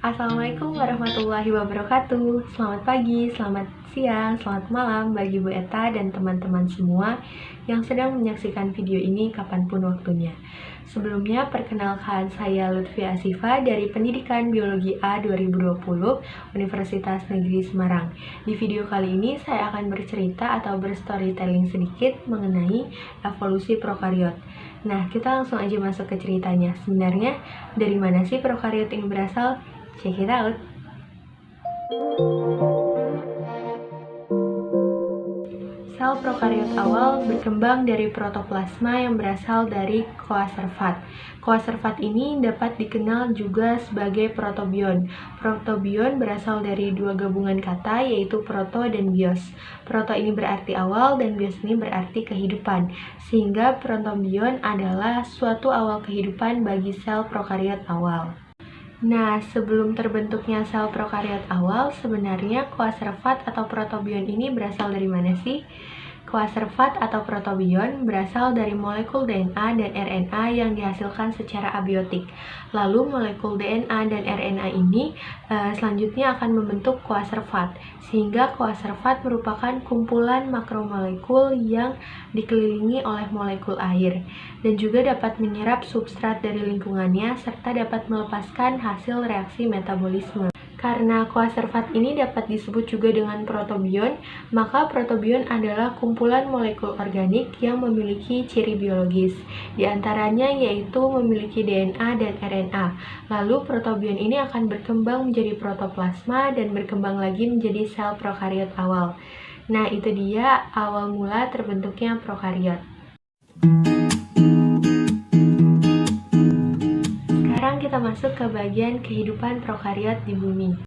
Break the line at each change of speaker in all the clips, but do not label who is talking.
Assalamualaikum warahmatullahi wabarakatuh. Selamat pagi, selamat siang, selamat malam bagi Bu Eta dan teman-teman semua yang sedang menyaksikan video ini kapanpun waktunya. Sebelumnya, perkenalkan saya Lutfi Asifa dari Pendidikan Biologi A 2020 Universitas Negeri Semarang. Di video kali ini saya akan bercerita atau berstorytelling sedikit mengenai evolusi prokariot. Nah, kita langsung aja masuk ke ceritanya. Sebenarnya, dari mana sih prokariot ini berasal? Check it out. Sel prokariot awal berkembang dari protoplasma yang berasal dari koaservat. Koaservat ini dapat dikenal juga sebagai protobion. Protobion berasal dari dua gabungan kata, yaitu proto dan bios. Proto ini berarti awal dan bios ini berarti kehidupan. Sehingga protobion adalah suatu awal kehidupan bagi sel prokariot awal. Nah, sebelum terbentuknya sel prokariot awal, sebenarnya koaservat atau protobion ini berasal dari mana sih? Koaservat atau protobion berasal dari molekul DNA dan RNA yang dihasilkan secara abiotik. Lalu molekul DNA dan RNA ini selanjutnya akan membentuk koaservat, sehingga koaservat merupakan kumpulan makromolekul yang dikelilingi oleh molekul air, dan juga dapat menyerap substrat dari lingkungannya serta dapat melepaskan hasil reaksi metabolisme. Karena koaservat ini dapat disebut juga dengan protobion, maka protobion adalah kumpulan molekul organik yang memiliki ciri biologis. Di antaranya yaitu memiliki DNA dan RNA. Lalu protobion ini akan berkembang menjadi protoplasma dan berkembang lagi menjadi sel prokariot awal. Nah, itu dia awal mula terbentuknya prokariot. Sekarang kita masuk ke bagian kehidupan prokariot di bumi.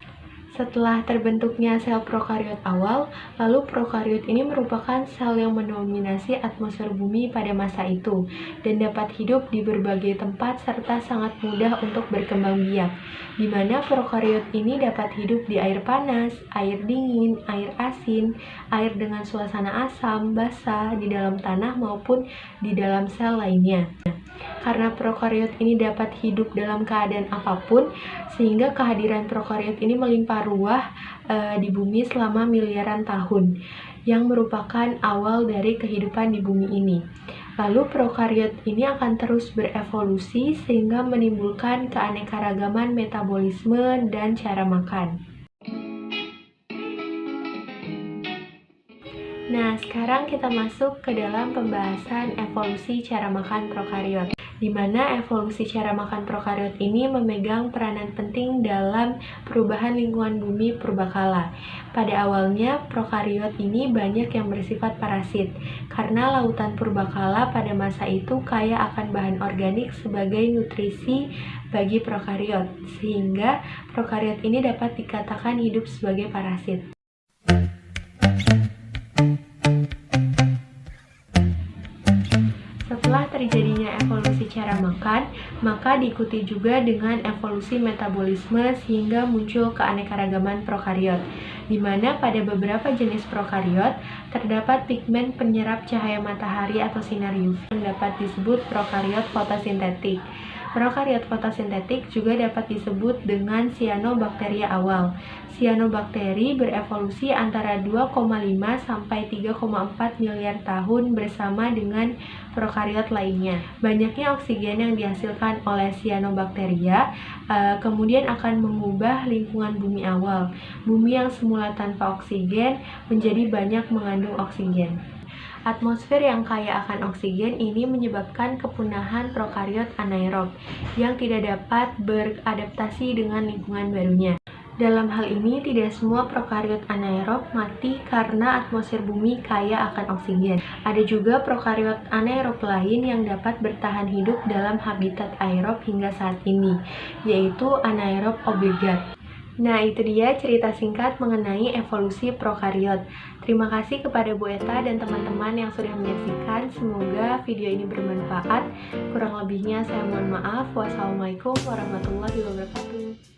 Setelah terbentuknya sel prokariot awal, lalu prokariot ini merupakan sel yang mendominasi atmosfer bumi pada masa itu dan dapat hidup di berbagai tempat serta sangat mudah untuk berkembang biak, di mana prokariot ini dapat hidup di air panas, air dingin, air asin, air dengan suasana asam, basah, di dalam tanah maupun di dalam sel lainnya. Karena prokariot ini dapat hidup dalam keadaan apapun, sehingga kehadiran prokariot ini melimpah ruah di bumi selama miliaran tahun, yang merupakan awal dari kehidupan di bumi ini. Lalu prokariot ini akan terus berevolusi sehingga menimbulkan keanekaragaman metabolisme dan cara makan. Nah, sekarang kita masuk ke dalam pembahasan evolusi cara makan prokariot, di mana evolusi cara makan prokariot ini memegang peranan penting dalam perubahan lingkungan bumi purbakala. Pada awalnya, prokariot ini banyak yang bersifat parasit, karena lautan purbakala pada masa itu kaya akan bahan organik sebagai nutrisi bagi prokariot, sehingga prokariot ini dapat dikatakan hidup sebagai parasit. Setelah terjadinya evolusi cara makan, maka diikuti juga dengan evolusi metabolisme sehingga muncul keanekaragaman prokariot, di mana pada beberapa jenis prokariot terdapat pigmen penyerap cahaya matahari atau sinar UV yang dapat disebut prokariot fotosintetik. Prokariot fotosintetik juga dapat disebut dengan cyanobacteria awal. Cyanobacteria berevolusi antara 2,5 sampai 3,4 miliar tahun bersama dengan prokariot lainnya. Banyaknya oksigen yang dihasilkan oleh cyanobacteria kemudian akan mengubah lingkungan bumi awal. Bumi yang semula tanpa oksigen menjadi banyak mengandung oksigen. Atmosfer yang kaya akan oksigen ini menyebabkan kepunahan prokariot anaerob yang tidak dapat beradaptasi dengan lingkungan barunya. Dalam hal ini, tidak semua prokariot anaerob mati karena atmosfer bumi kaya akan oksigen. Ada juga prokariot anaerob lain yang dapat bertahan hidup dalam habitat aerob hingga saat ini, yaitu anaerob obligat. Nah, itu dia cerita singkat mengenai evolusi prokariot. Terima kasih kepada Bu Eta dan teman-teman yang sudah menyaksikan. Semoga video ini bermanfaat. Kurang lebihnya saya mohon maaf. Wassalamualaikum warahmatullahi wabarakatuh.